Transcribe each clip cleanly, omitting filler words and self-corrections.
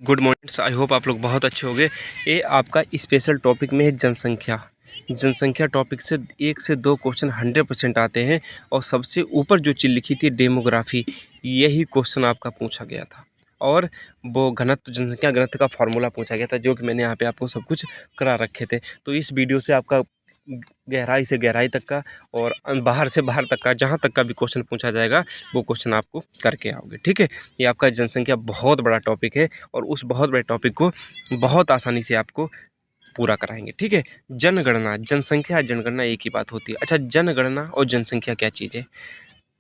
Good morning. I hope आप लोग बहुत अच्छे होंगे। ये आपका स्पेशल टॉपिक में है जनसंख्या। जनसंख्या टॉपिक से 1 से 2 क्वेश्चन 100% आते हैं और सबसे ऊपर जो चीज़ लिखी थी डेमोग्राफी, यही क्वेश्चन आपका पूछा गया था। और वो घनत्व, जनसंख्या घनत्व का फार्मूला पूछा गया था, जो कि मैंने यहाँ पे आपको सब कुछ करा रखे थे। तो इस वीडियो से आपका गहराई से गहराई तक का और बाहर से बाहर तक का, जहाँ तक का भी क्वेश्चन पूछा जाएगा वो क्वेश्चन आपको करके आओगे। ठीक है, ये आपका जनसंख्या बहुत बड़ा टॉपिक है और उस बहुत बड़े टॉपिक को बहुत आसानी से आपको पूरा कराएंगे। ठीक है, जनगणना, जनसंख्या जनगणना एक ही बात होती है। अच्छा, जनगणना और जनसंख्या क्या चीज़ है?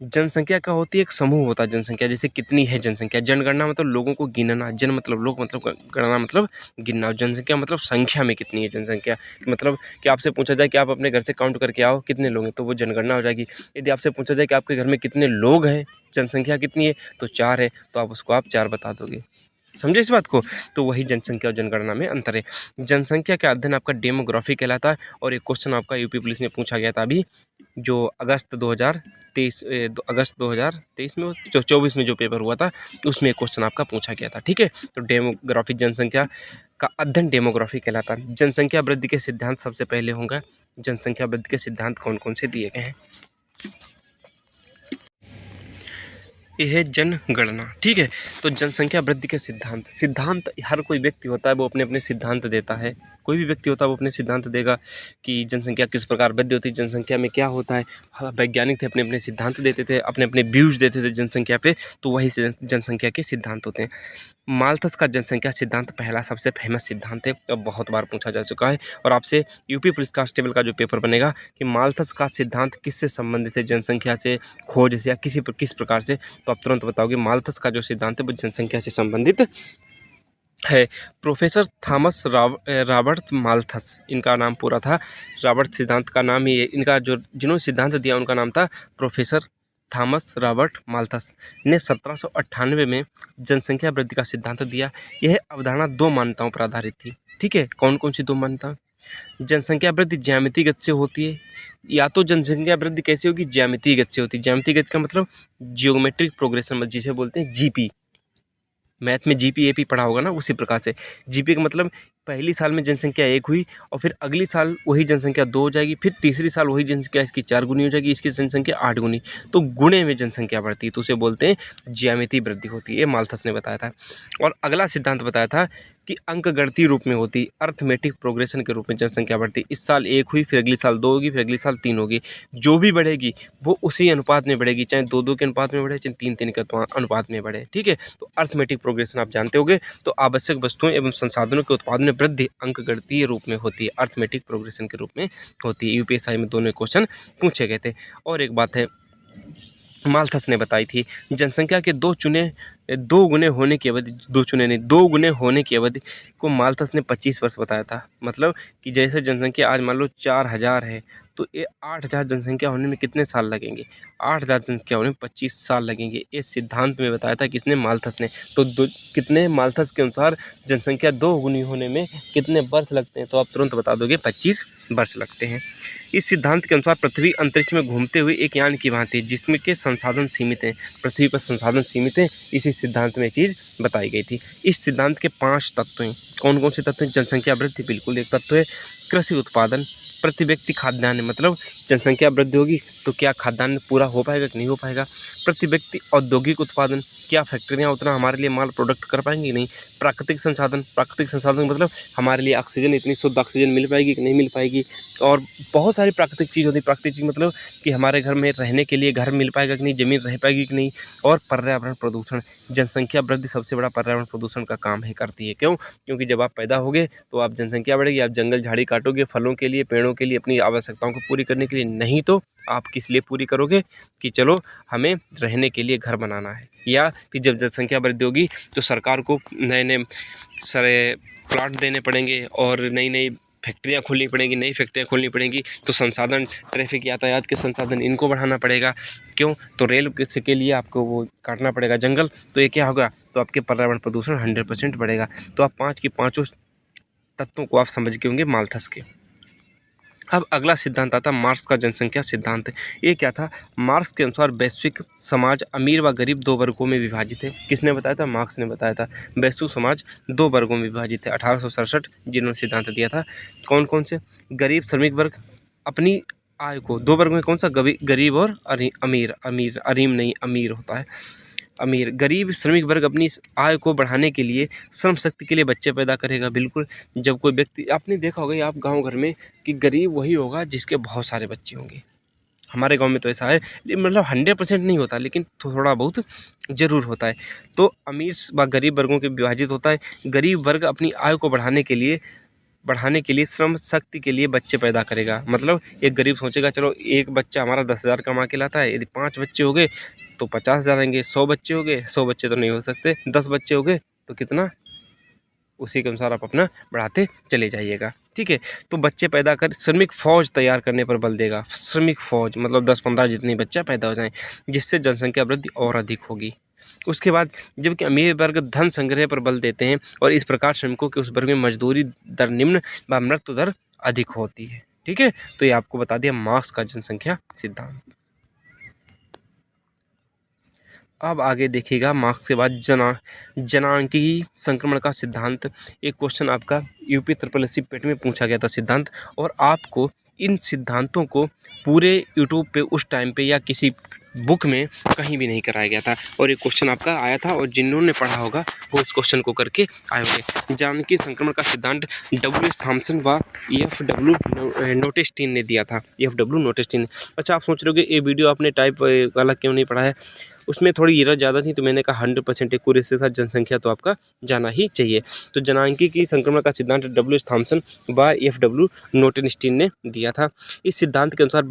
जनसंख्या क्या होती है? एक समूह होता है जनसंख्या, जैसे कितनी है जनसंख्या। जनगणना मतलब लोगों को गिनना, जन मतलब लोग, मतलब गणना मतलब गिनना, जनसंख्या मतलब संख्या में कितनी है जनसंख्या। मतलब कि आपसे पूछा जाए कि आप अपने घर से काउंट करके आओ कितने लोग हैं, तो वो जनगणना हो जाएगी। यदि आपसे पूछा जाए कि आपके घर में कितने लोग हैं, जनसंख्या कितनी है, तो 4 है, तो आप उसको आप 4 बता दोगे। समझे इस बात को? तो वही जनसंख्या और जनगणना में अंतर है। जनसंख्या का अध्ययन आपका डेमोग्राफी कहलाता है। और एक क्वेश्चन आपका यूपी पुलिस में पूछा गया था अभी, जो अगस्त 2023 में, जो 24 में जो पेपर हुआ था, उसमें एक क्वेश्चन आपका पूछा गया था। ठीक है, तो डेमोग्राफी, जनसंख्या का अध्ययन डेमोग्राफी कहलाता है। जनसंख्या वृद्धि के सिद्धांत सबसे पहले होंगे। जनसंख्या वृद्धि के सिद्धांत कौन कौन से दिए गए हैं? ये है जनगणना। ठीक है, तो जनसंख्या वृद्धि के सिद्धांत, सिद्धांत हर कोई व्यक्ति होता है वो अपने अपने सिद्धांत देता है। कोई भी व्यक्ति होता है वो अपने सिद्धांत देगा कि जनसंख्या किस प्रकार वृद्धि होती है, जनसंख्या में क्या होता है। वैज्ञानिक थे, अपने अपने सिद्धांत देते थे, अपने अपने व्यूज देते थे जनसंख्या पे, तो वही जनसंख्या के सिद्धांत होते हैं। माल्थस का जनसंख्या सिद्धांत पहला सबसे फेमस सिद्धांत है, अब बहुत बार पूछा जा चुका है। और आपसे यूपी पुलिस कांस्टेबल का जो पेपर बनेगा कि माल्थस का सिद्धांत किससे संबंधित है, जनसंख्या से, खोज से, या किस प्रकार से, तो आप तुरंत बताओगे माल्थस का जो सिद्धांत है वो जनसंख्या से संबंधित है। प्रोफेसर थॉमस रॉबर्ट माल्थस, इनका नाम पूरा था। रॉबर्ट सिद्धांत का नाम ही, इनका जो जिन्होंने सिद्धांत दिया उनका नाम था प्रोफेसर थॉमस रॉबर्ट माल्थस ने 1798 में जनसंख्या वृद्धि का सिद्धांत दिया। यह अवधारणा 2 मान्यताओं पर आधारित थी। ठीक है, कौन कौन सी 2 मान्यता? जनसंख्या वृद्धि ज्यामितीय गति से होती है, या तो जनसंख्या वृद्धि कैसे होगी? ज्यामितीय गति से होती है। ज्यामितीय गति का मतलब जियोमेट्रिक प्रोग्रेशन, जिसे बोलते हैं जीपी। मैथ में जीपी एपी पढ़ा होगा ना, उसी प्रकार से जीपी का मतलब पहली साल में जनसंख्या 1 हुई और फिर अगली साल वही जनसंख्या 2 हो जाएगी, फिर तीसरी साल वही जनसंख्या इसकी 4 गुनी हो जाएगी, इसकी जनसंख्या 8 गुनी, तो गुणे में जनसंख्या बढ़ती है, तो उसे बोलते हैं ज्यामितीय वृद्धि होती है। ये माल्थस ने बताया था। और अगला सिद्धांत बताया था कि अंकगणितीय रूप में होती, अर्थमेटिक प्रोग्रेशन के रूप में जनसंख्या बढ़ती। इस साल 1 हुई, फिर अगली साल 2 होगी, फिर अगली साल 3 होगी, जो भी बढ़ेगी वो उसी अनुपात में बढ़ेगी, चाहे 2-2 के अनुपात में बढ़े, चाहे 3-3 के अनुपात में बढ़े। ठीक है, तो अर्थमेटिक प्रोग्रेशन आप जानते होंगे। तो आवश्यक वस्तुओं एवं संसाधनों के उत्पादन में वृद्धि अंकगणितीय रूप में होती है, अर्थमेटिक प्रोग्रेशन के रूप में होती है। यूपीएससी में दोनों क्वेश्चन पूछे गए थे। और एक बात है, माल्थस ने बताई थी, जनसंख्या के 2 गुने होने की अवधि, 2 चुने नहीं, 2 गुने होने की अवधि को माल्थस ने 25 वर्ष बताया था। मतलब कि जैसे जनसंख्या आज मान लो 4000 है, तो ये 8000 जनसंख्या होने में कितने साल लगेंगे? 8000 जनसंख्या होने में 25 साल लगेंगे। ये सिद्धांत में बताया था किसने? माल्थस ने। तो कितने, माल्थस के अनुसार जनसंख्या 2 गुनी होने में कितने वर्ष लगते हैं? तो आप तुरंत बता दोगे 25 वर्ष लगते हैं। इस सिद्धांत के अनुसार पृथ्वी अंतरिक्ष में घूमते हुए एक यान की भांति, जिसमें के संसाधन सीमित हैं, पृथ्वी पर संसाधन सीमित हैं, इसी सिद्धांत में चीज़ बताई गई थी। इस सिद्धांत के 5 तत्व हैं। कौन कौन से तत्व हैं? जनसंख्या वृद्धि बिल्कुल एक तत्व है, कृषि उत्पादन, प्रति व्यक्ति खाद्यान्न, मतलब जनसंख्या वृद्धि होगी तो क्या खाद्यान्न पूरा हो पाएगा कि नहीं हो पाएगा। प्रति व्यक्ति औद्योगिक उत्पादन, क्या फैक्ट्रियाँ उतना हमारे लिए माल प्रोडक्ट कर पाएंगी? नहीं। प्राकृतिक संसाधन, प्राकृतिक संसाधन मतलब हमारे लिए ऑक्सीजन, इतनी शुद्ध ऑक्सीजन मिल पाएगी कि नहीं मिल पाएगी। और बहुत सारी प्राकृतिक चीज़ होती है। प्राकृतिक चीज़ मतलब कि हमारे घर में रहने के लिए घर मिल पाएगा कि नहीं, ज़मीन रह पाएगी कि नहीं। और पर्यावरण प्रदूषण, जनसंख्या वृद्धि सबसे बड़ा पर्यावरण प्रदूषण का काम है, करती है। क्यों? क्योंकि जब आप पैदा होगे तो आप, जनसंख्या बढ़ेगी, आप जंगल झाड़ी काटोगे फलों के लिए, पेड़ों के लिए, अपनी आवश्यकताओं को पूरी करने के लिए, नहीं तो आप किस लिए पूरी करोगे? कि चलो हमें रहने के लिए घर बनाना है। या फिर जब जनसंख्या वृद्धि होगी तो सरकार को नए नए सारे प्लाट देने पड़ेंगे और नई नई फैक्ट्रियाँ खोलनी पड़ेंगी, नई फैक्ट्रियाँ खोलनी पड़ेंगी, तो संसाधन, ट्रैफिक, यातायात के संसाधन, इनको बढ़ाना पड़ेगा। क्यों? तो रेल के लिए आपको वो काटना पड़ेगा जंगल, तो ये क्या होगा? तो आपके पर्यावरण प्रदूषण 100% बढ़ेगा। तो आप 5 की 5 तत्वों को आप समझ गए होंगे माल्थस के। अब अगला सिद्धांत आता है मार्क्स का जनसंख्या सिद्धांत। ये क्या था? मार्क्स के अनुसार वैश्विक समाज अमीर व गरीब दो वर्गों में विभाजित है। किसने बताया था? मार्क्स ने बताया था। वैश्विक समाज दो वर्गों में विभाजित है। 1867 जिन्होंने सिद्धांत दिया था। कौन कौन से? गरीब श्रमिक वर्ग अपनी आय को दो वर्ग में, कौन सा? गरीब और अमीर। अमीर अरीम नहीं, अमीर होता है। अमीर गरीब श्रमिक वर्ग अपनी आय को बढ़ाने के लिए श्रम शक्ति के लिए बच्चे पैदा करेगा। बिल्कुल, जब कोई व्यक्ति, आपने देखा होगा आप गांव घर में कि गरीब वही होगा जिसके बहुत सारे बच्चे होंगे। हमारे गांव में तो ऐसा है, मतलब 100% नहीं होता, लेकिन थोड़ा बहुत ज़रूर होता है। तो अमीर व गरीब वर्गों के विभाजित होता है। गरीब वर्ग अपनी आय को बढ़ाने के लिए श्रम शक्ति के लिए बच्चे पैदा करेगा। मतलब एक गरीब सोचेगा चलो एक बच्चा हमारा 10,000 कमा के लाता है, यदि 5 बच्चे हो गए तो 50,000 आएंगे। 100 बच्चे हो गए, 100 बच्चे तो नहीं हो सकते, 10 बच्चे हो गए तो कितना? उसी के अनुसार आप अपना बढ़ाते चले जाइएगा। ठीक है, तो बच्चे पैदा कर श्रमिक फौज तैयार करने पर बल देगा। श्रमिक फौज मतलब 10-15 जितने बच्चे पैदा हो जाएं, जिससे जनसंख्या वृद्धि और अधिक होगी। उसके बाद जबकि अमीर वर्ग धन संग्रह पर बल देते हैं और इस प्रकार श्रमिकों के उस वर्ग में मजदूरी दर निम्न व मृत्यु दर अधिक होती है। ठीक है, तो ये आपको बता दिया मार्क्स का जनसंख्या सिद्धांत। अब आगे देखिएगा मार्क्स के बाद जनांकीय संक्रमण का सिद्धांत। एक क्वेश्चन आपका यूपी SSSC पेट में पूछा गया था सिद्धांत, और आपको इन सिद्धांतों को पूरे यूट्यूब पे उस टाइम पे या किसी बुक में कहीं भी नहीं कराया गया था, और एक क्वेश्चन आपका आया था, और जिन्होंने पढ़ा होगा वो उस क्वेश्चन को करके आए होंगे। जनांकीय संक्रमण का सिद्धांत W.S. थॉम्सन व F.W. नोटेस्टीन ने दिया था। F.W. नोटेस्टीन। अच्छा, आप सोच रहे हो कि ये वीडियो आपने टाइप वाला क्यों नहीं पढ़ा है? उसमें थोड़ी एरर ज़्यादा थी, तो मैंने कहा 100% एक्यूरेसी के साथ जनसंख्या तो आपका जाना ही चाहिए। तो जनांकीय संक्रमण का सिद्धांत W.S. थॉम्सन व F.W. नोटेस्टीन ने दिया था। इस सिद्धांत के अनुसार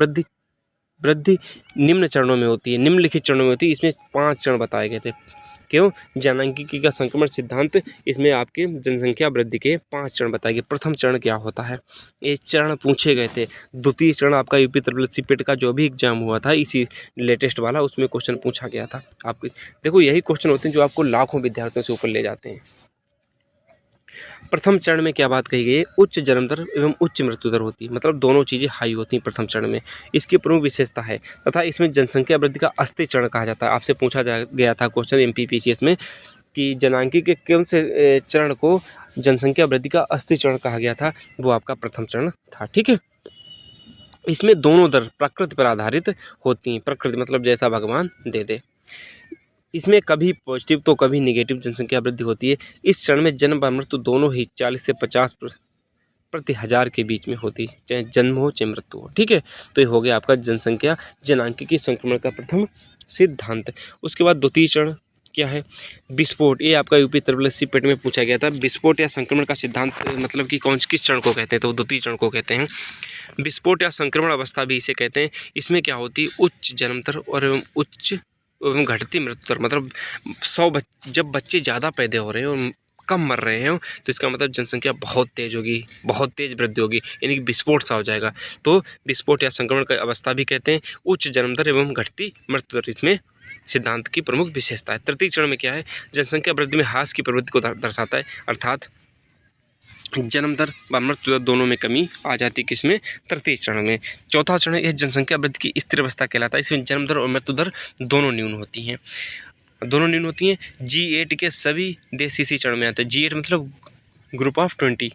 वृद्धि निम्न चरणों में होती है, निम्नलिखित चरणों में होती है। इसमें 5 चरण बताए गए थे। क्यों? जनांकीय का संक्रमण सिद्धांत, इसमें आपके जनसंख्या वृद्धि के 5 चरण बताए गए। प्रथम चरण क्या होता है? ये चरण पूछे गए थे। द्वितीय चरण आपका यूपी SSSC पेट का जो भी एग्जाम हुआ था इसी लेटेस्ट वाला, उसमें क्वेश्चन पूछा गया था। आपके देखो यही क्वेश्चन होते हैं जो आपको लाखों विद्यार्थियों से ऊपर ले जाते हैं। प्रथम चरण में क्या बात कही गई है? उच्च जन्म दर एवं उच्च मृत्यु दर होती है, मतलब दोनों चीज़ें हाई होती हैं प्रथम चरण में। इसकी प्रमुख विशेषता है तथा इसमें जनसंख्या वृद्धि का अस्थिर चरण कहा जाता है। आपसे पूछा गया था क्वेश्चन MPPCS में कि जनांकीय के कौन से चरण को जनसंख्या वृद्धि का अस्थिर चरण कहा गया था? वो आपका प्रथम चरण था। ठीक है, इसमें दोनों दर प्रकृति पर आधारित होती हैं। प्रकृति मतलब जैसा भगवान दे दे। इसमें कभी पॉजिटिव तो कभी नेगेटिव जनसंख्या वृद्धि होती है। इस चरण में जन्म व मृत्यु दोनों ही 40 से 50 प्रति हजार के बीच में होती, चाहे जन्म हो चाहे मृत्यु हो। ठीक है, तो ये हो गया आपका जनसंख्या जनांकीय संक्रमण का प्रथम सिद्धांत। उसके बाद द्वितीय चरण क्या है? विस्फोट। ये आपका यूपी SSSC पेट में पूछा गया था। विस्फोट या संक्रमण का सिद्धांत मतलब कि किस चरण को कहते हैं? तो द्वितीय चरण को कहते हैं। विस्फोट या संक्रमण अवस्था भी इसे कहते हैं। इसमें क्या होती है? उच्च जन्म दर और उच्च एवं घटती मृत्यु दर। मतलब 100 जब बच्चे ज़्यादा पैदा हो रहे हैं और कम मर रहे हैं, तो इसका मतलब जनसंख्या बहुत तेज़ होगी, बहुत तेज़ वृद्धि होगी, यानी कि विस्फोट सा हो जाएगा। तो विस्फोट या संक्रमण का अवस्था भी कहते हैं। उच्च जन्म दर एवं घटती मृत्यु दर इसमें सिद्धांत की प्रमुख विशेषता है। तृतीय चरण में क्या है? जनसंख्या वृद्धि में ह्रास की प्रवृत्ति को दर्शाता है, अर्थात जन्म दर व मृत्यु दर दोनों में कमी आ जाती है। किसमें? तृतीय चरण में। चौथा चरण यह जनसंख्या वृद्धि की स्थिर अवस्था कहलाता है। इसमें जन्म दर और मृत्यु दर दोनों न्यून होती हैं। G8 के सभी देश इसी चरण में आते हैं। G8 मतलब ग्रुप ऑफ 20।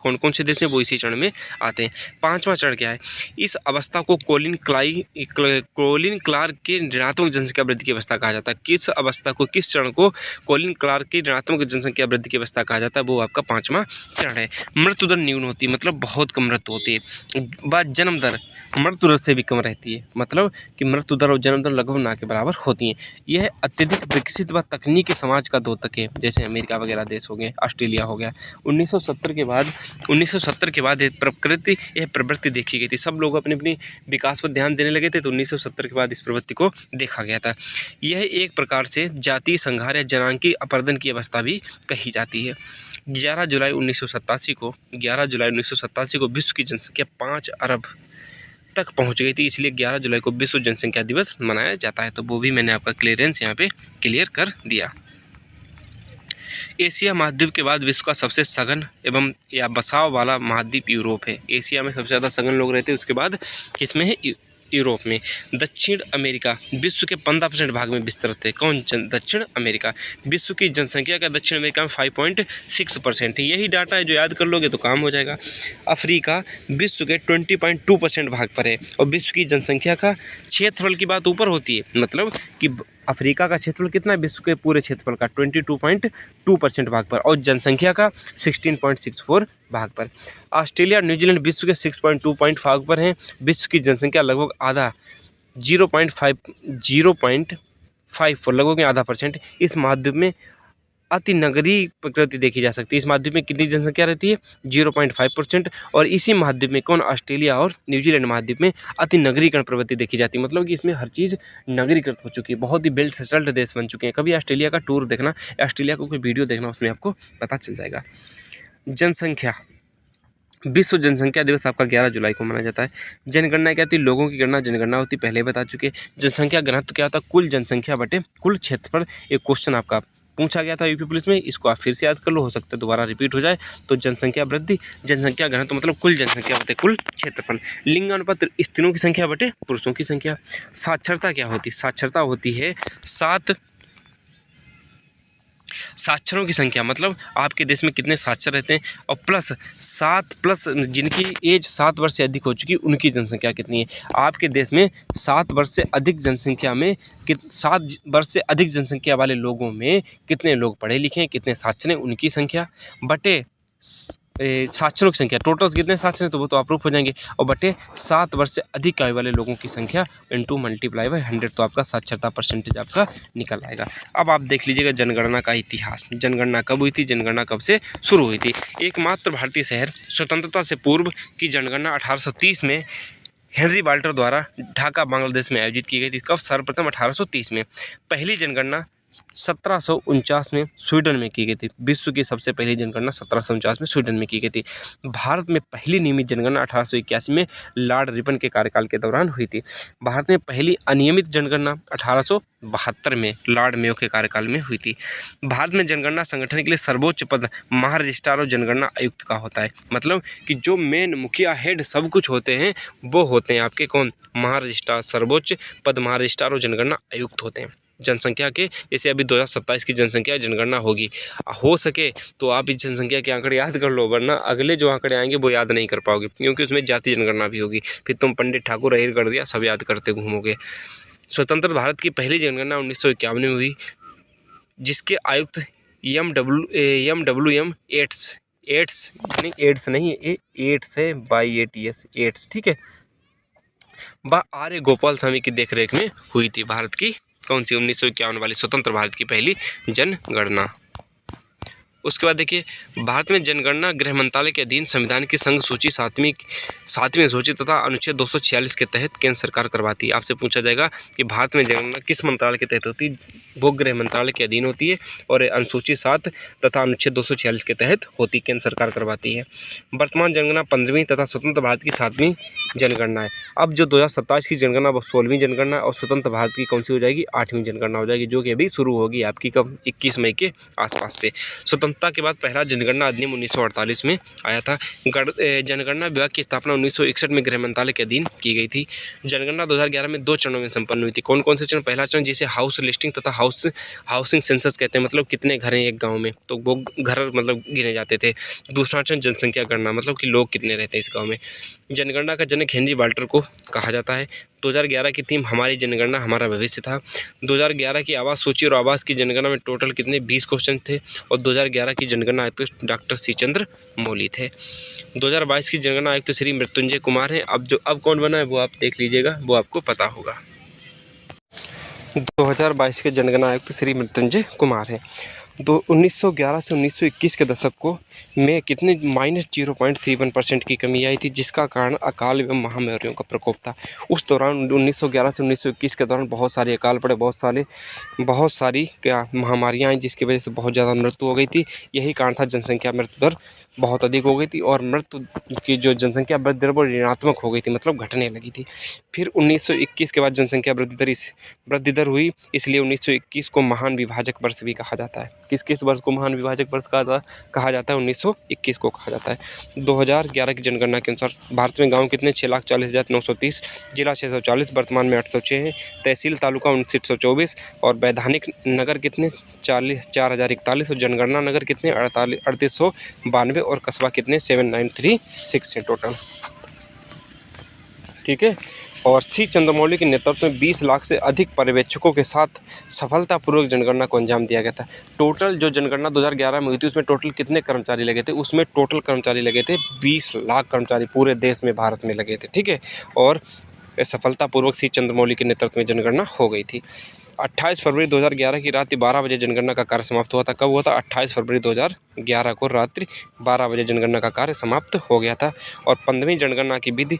कौन कौन से देश हैं वो इसी चरण में आते हैं। 5वां चरण क्या है? इस अवस्था को कोलिन क्लार्क के ऋणात्मक जनसंख्या वृद्धि की अवस्था कहा जाता है। किस चरण को कोलिन क्लार्क की ऋणात्मक जनसंख्या वृद्धि की अवस्था कहा जाता है? वो आपका 5वां चरण है। मृत्यु दर न्यून होती है, मतलब बहुत कम मृत्यु होती है। बाद जन्म दर मृत्यु दर से भी कम रहती है, मतलब कि मृत्यु दर और जन्म दर लगभग ना के बराबर होती हैं। यह अत्यधिक विकसित व तकनीकी समाज का द्योतक है, जैसे अमेरिका वगैरह देश हो गए, ऑस्ट्रेलिया हो गया। 1970 के बाद यह प्रवृत्ति देखी गई थी। सब लोग अपने अपनी विकास पर ध्यान देने लगे थे, तो 1970 के बाद इस प्रवृत्ति को देखा गया था। यह एक प्रकार से जातीय संघार या जनांकीय अपरदन की अवस्था भी कही जाती है। 11 जुलाई 1987 को विश्व की जनसंख्या 5 अरब तक पहुंच गई थी, इसलिए 11 जुलाई को विश्व जनसंख्या दिवस मनाया जाता है। तो वो भी मैंने आपका क्लियरेंस यहाँ पे क्लियर कर दिया। एशिया महाद्वीप के बाद विश्व का सबसे सघन एवं या बसाव वाला महाद्वीप यूरोप है। एशिया में सबसे ज़्यादा सघन लोग रहते हैं, उसके बाद किसमें है? यूरोप में। दक्षिण अमेरिका विश्व के 15% भाग में विस्तृत है। कौन? दक्षिण अमेरिका। विश्व की जनसंख्या का दक्षिण अमेरिका में 5.6% है। यही डाटा है जो याद कर लोगे तो काम हो जाएगा। अफ्रीका विश्व के 20.2% भाग पर है और विश्व की जनसंख्या का क्षेत्रफल की बात ऊपर होती है, मतलब कि अफ्रीका का क्षेत्रफल कितना है? विश्व के पूरे क्षेत्रफल का 22.2% भाग पर और जनसंख्या का 16.64 भाग पर। ऑस्ट्रेलिया न्यूजीलैंड विश्व के 6.2 भाग पर हैं। विश्व की जनसंख्या लगभग आधा 0.5 लगभग आधा % इस महाद्वीप में अति नगरीय प्रकृति देखी जा सकती है। इस महाद्वीप में कितनी जनसंख्या रहती है? 0.5%। और इसी महाद्वीप में कौन? ऑस्ट्रेलिया और न्यूजीलैंड महाद्वीप में अति नगरीकरण प्रवृत्ति देखी जाती है, मतलब कि इसमें हर चीज़ नगरीकृत हो चुकी है, बहुत ही वेल सेटल्ड देश बन चुके हैं। कभी ऑस्ट्रेलिया का टूर देखना, ऑस्ट्रेलिया को कोई वीडियो देखना, उसमें आपको पता चल जाएगा। जनसंख्या, विश्व जनसंख्या दिवस आपका 11 जुलाई को मनाया जाता है। जनगणना क्या होती है? लोगों की गणना जनगणना होती है, पहले बता चुके। जनसंख्या घनत्व क्या होता है? कुल जनसंख्या बटे कुल क्षेत्रफल। एक क्वेश्चन आपका पूछा गया था यूपी पुलिस में, इसको आप फिर से याद कर लो, हो सकता है दोबारा रिपीट हो जाए। तो जनसंख्या वृद्धि, जनसंख्या घनत्व मतलब कुल जनसंख्या बटे कुल क्षेत्रफल। लिंग अनुपात स्त्रियों की संख्या बटे पुरुषों की संख्या। साक्षरता क्या होती है? साक्षरता होती है 7 साक्षरों की संख्या, मतलब आपके देश में कितने साक्षर रहते हैं, और प्लस जिनकी एज 7 वर्ष से अधिक हो चुकी उनकी जनसंख्या कितनी है। आपके देश में 7 वर्ष से अधिक जनसंख्या में 7 वर्ष से अधिक जनसंख्या वाले लोगों में कितने लोग पढ़े लिखे हैं, कितने साक्षर हैं, उनकी संख्या बटे साक्षरों की संख्या। टोटल कितने साक्षर हैं तो वो तो अप्रूव हो जाएंगे, और बटे 7 वर्ष से अधिक आयु वाले लोगों की संख्या इंटू मल्टीप्लाई बाय 100, तो आपका साक्षरता % आपका निकल आएगा। अब आप देख लीजिएगा जनगणना का इतिहास। जनगणना कब हुई थी? जनगणना कब से शुरू हुई थी? एकमात्र भारतीय शहर स्वतंत्रता से पूर्व की जनगणना 1830 में हेनरी वाल्टर द्वारा ढाका बांग्लादेश में आयोजित की गई थी। कब? सर्वप्रथम 1830 में। पहली जनगणना 1749 में स्वीडन में की गई थी। विश्व की सबसे पहली जनगणना 1749 में स्वीडन में की गई थी। भारत में पहली नियमित जनगणना 1881 में लॉर्ड रिपन के कार्यकाल के दौरान हुई थी। भारत में पहली अनियमित जनगणना 1872 में लॉर्ड मेयो के कार्यकाल में हुई थी। भारत में जनगणना संगठन के लिए सर्वोच्च पद महारजिस्ट्रार और जनगणना आयुक्त का होता है, मतलब कि जो मेन मुखिया हेड सब कुछ होते हैं वो होते हैं आपके कौन? महारजिस्ट्रार। सर्वोच्च पद महारजिस्ट्रार और जनगणना आयुक्त होते हैं। जनसंख्या के, जैसे अभी 2027 की जनसंख्या जनगणना होगी, हो सके तो आप इस जनसंख्या के आंकड़े याद कर लो, वरना अगले जो आंकड़े आएंगे वो याद नहीं कर पाओगे, क्योंकि उसमें जाति जनगणना भी होगी, फिर तुम पंडित ठाकुर अहिर कर दिया सब याद करते घूमोगे। स्वतंत्र भारत की पहली जनगणना 1951 में हुई, जिसके आयुक्त MWM एट्स, ठीक है, वह आर्य गोपाल स्वामी की देखरेख में हुई थी। भारत की कौन सी? 1951 वाली स्वतंत्र भारत की पहली जनगणना। उसके बाद देखिए, भारत में जनगणना गृह मंत्रालय के अधीन संविधान की संघ सूची 7वीं सूची तथा अनुच्छेद 246 के तहत केंद्र सरकार करवाती है। आपसे पूछा जाएगा कि भारत में जनगणना किस मंत्रालय के तहत होती है? वो गृह मंत्रालय के अधीन होती है और अनुसूची 7 तथा अनुच्छेद 246 के तहत होती, केंद्र सरकार करवाती है। वर्तमान जनगणना 15वीं तथा स्वतंत्र भारत की 7वीं जनगणना है। अब जो 2027 की जनगणना वो 16वीं जनगणना और स्वतंत्र भारत की कौन सी हो जाएगी? 8वीं जनगणना हो जाएगी, जो कि अभी शुरू होगी आपकी कब? 21 मई के आसपास से। स्वतंत्रता के बाद पहला जनगणना अधिनियम 1948 में आया था। जनगणना विभाग की स्थापना 1961 में गृह मंत्रालय के अधीन की गई थी। जनगणना 2011 में 2 चरणों में संपन्न हुई थी। कौन कौन से चरण? पहला चरण जिसे हाउस लिस्टिंग तथा हाउसिंग सेंसस कहते हैं, मतलब कितने घर हैं एक गांव में, तो वो घर मतलब गिने जाते थे। दूसरा चरण जनसंख्या गणना, मतलब कि लोग कितने रहते हैं इस गाँव में। जनगणना का जनक हेनरी वाल्टर को कहा जाता है। 2011 की थीम हमारी जनगणना हमारा भविष्य था। 2011 की आवास सूची और आवास की जनगणना में टोटल कितने? 20 क्वेश्चन थे, और 2011 की जनगणना आयुक्त डॉक्टर सी चंद्र मौली थे। 2022 की जनगणना आयुक्त श्री मृत्युंजय कुमार हैं। अब कौन बना है वो आप देख लीजिएगा, वो आपको पता होगा। 2022 के जनगणना आयुक्त श्री मृत्युंजय कुमार हैं। 1911 से 1921 के दशक को में कितने? -0.31% की कमी आई थी, जिसका कारण अकाल एवं महामारियों का प्रकोप था। उस दौरान 1911 से 1921 के दौरान बहुत सारे अकाल पड़े, बहुत सारी क्या महामारियाँ आई, जिसकी वजह से बहुत ज़्यादा मृत्यु हो गई थी। यही कारण था, जनसंख्या मृत्यु दर बहुत अधिक हो गई थी और मृत्यु की जो जनसंख्या वृद्धि दर वो ऋणात्मक हो गई थी, मतलब घटने लगी थी। फिर 1921 के बाद जनसंख्या वृद्धि दर हुई, इसलिए 1921 को महान विभाजक वर्ष भी कहा जाता है। किस किस वर्ष को महान विभाजक वर्ष कहा जाता है? 1921 को कहा जाता है। 2011 की जनगणना के अनुसार भारत में गाँव कितने? 6,40,930, जिला 640, वर्तमान में 806 हैं, तहसील तालुका 2924 और वैधानिक नगर कितने? 4,041 और जनगणना नगर कितने? 3892 और कस्बा कितने? 7936 है टोटल। ठीक है। और सी चंद्रमौली के नेतृत्व में 20 लाख से अधिक पर्यवेक्षकों के साथ सफलतापूर्वक जनगणना को अंजाम दिया गया था। टोटल जो जनगणना 2011 में हुई थी उसमें टोटल कितने कर्मचारी लगे थे? उसमें टोटल कर्मचारी लगे थे 20 लाख कर्मचारी पूरे देश में, भारत में लगे थे। ठीक है। और सफलतापूर्वक सी चंद्रमौली के नेतृत्व में जनगणना हो गई थी। 28 फरवरी 2011 की रात्रि 12 बजे जनगणना का कार्य समाप्त हुआ था। कब हुआ था? 28 फरवरी 2011 को रात्रि 12 बजे जनगणना का कार्य समाप्त हो गया था। और 15वीं जनगणना की विधि,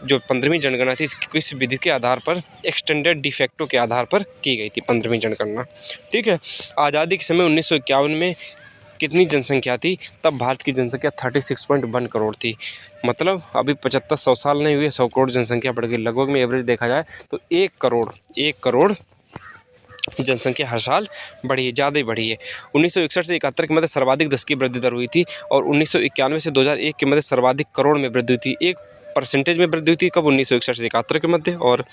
जो 15वीं जनगणना थी, किस विधि के आधार पर? एक्सटेंडेड डिफेक्टो के आधार पर की गई थी 15वीं जनगणना। ठीक है। आज़ादी के समय 1951 में कितनी जनसंख्या थी? तब भारत की जनसंख्या 36.1 करोड़ थी। मतलब अभी 75-100 साल नहीं हुए, 100 करोड़ जनसंख्या बढ़ गई। लगभग में एवरेज देखा जाए तो 1 करोड़ जनसंख्या हर साल बढ़ी है, ज़्यादा ही बढ़ी है। 1961 से 71 के मध्य सर्वाधिक 10 की वृद्धि दर हुई थी और 1991 से 2001 के मध्य सर्वाधिक करोड़ में वृद्धि हुई थी। 1% में वृद्धि हुई थी। कब? 1961 से 71 के मध्य। और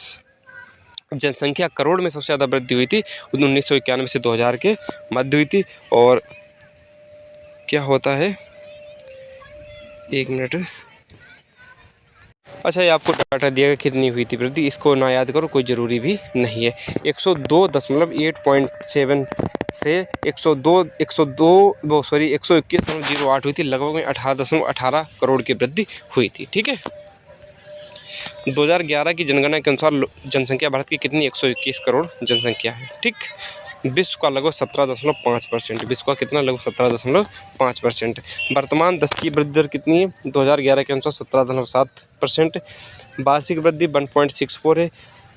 जनसंख्या करोड़ में सबसे ज़्यादा वृद्धि हुई थी 1991 से 2000 के मध्य हुई थी। और क्या होता है, 1 मिनट। अच्छा, ये आपको डाटा दिया गया कितनी हुई थी वृद्धि, इसको ना याद करो, कोई ज़रूरी भी नहीं है। 102.8.7 से 121.08 हुई थी। लगभग में 18.18 करोड़ की वृद्धि हुई थी। ठीक है। 2011 की जनगणना के अनुसार जनसंख्या भारत की कितनी? 121 करोड़ जनसंख्या है। ठीक। विश्व का लगभग 17.5%। विश्व का कितना? लगभग 17.5%। वर्तमान 10 की वृद्धि दर कितनी है? 2011 के अनुसार 17.7%। वार्षिक वृद्धि 1.64 है।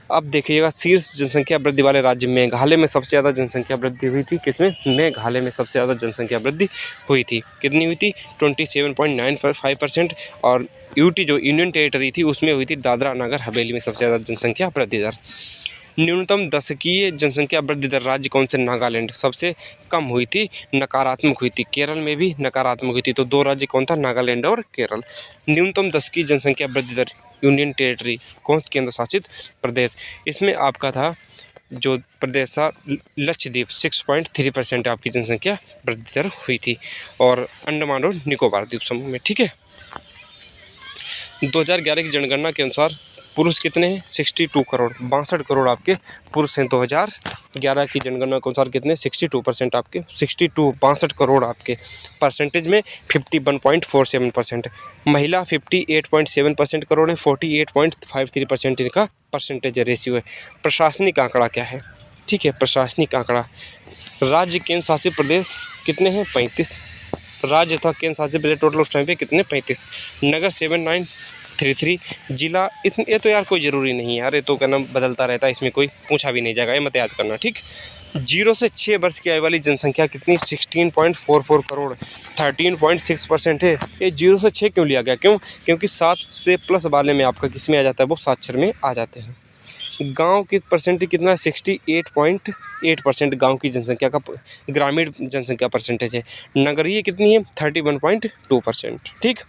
अब देखिएगा, शीर्ष जनसंख्या वृद्धि वाले राज्य मेघालय में सबसे ज़्यादा जनसंख्या वृद्धि हुई थी। किसमें? मेघालय में सबसे ज़्यादा जनसंख्या वृद्धि हुई थी। कितनी हुई थी? 27.95%। और यूटी जो यूनियन टेरिटरी थी उसमें हुई थी दादरा नगर हवेली में सबसे ज़्यादा जनसंख्या वृद्धि दर। न्यूनतम दशकीय जनसंख्या वृद्धि दर राज्य कौन से? नागालैंड। सबसे कम हुई थी, नकारात्मक हुई थी। केरल में भी नकारात्मक हुई थी। तो 2 राज्य कौन था? नागालैंड और केरल। न्यूनतम दशकीय जनसंख्या वृद्धि दर यूनियन टेरिटरी, कौन? केंद्र शासित प्रदेश। इसमें आपका था जो प्रदेश था लक्षद्वीप, 6.3% आपकी जनसंख्या वृद्धि दर हुई थी। और अंडमान और निकोबार द्वीप समूह में। ठीक है। 2011 की जनगणना के अनुसार पुरुष कितने हैं? 62 करोड़, 62 करोड़ आपके पुरुष हैं। 2011 की जनगणना के अनुसार कितने? 62% आपके, 62 करोड़ आपके। परसेंटेज में 51.47%। महिला 58.7% करोड़ है, 48.53% इनका परसेंटेज रेशियो है। प्रशासनिक आंकड़ा क्या है? ठीक है। प्रशासनिक आंकड़ा, राज्य केंद्र शासित प्रदेश कितने हैं? 35 राज्य था केंद्र शासित प्रदेश टोटल उस टाइम पे कितने? 35। नगर 7933। जिला इतने, ये तो यार कोई ज़रूरी नहीं है यार, ये तो क्या नाम बदलता रहता है, इसमें कोई पूछा भी नहीं जाएगा, ये मत याद करना। ठीक। 0 से 6 वर्ष की आयु वाली जनसंख्या कितनी? 16.44 करोड़, 13.6% है। ये 0 से 6 क्यों लिया गया? क्यों? क्योंकि 7 से प्लस वाले में आपका किस में आ जाता है? वो साक्षर में आ जाते हैं। गांव की परसेंटेज कितना है? 68.8% गांव की जनसंख्या का ग्रामीण जनसंख्या परसेंटेज है। नगरीय कितनी है? 31.2%। ठीक।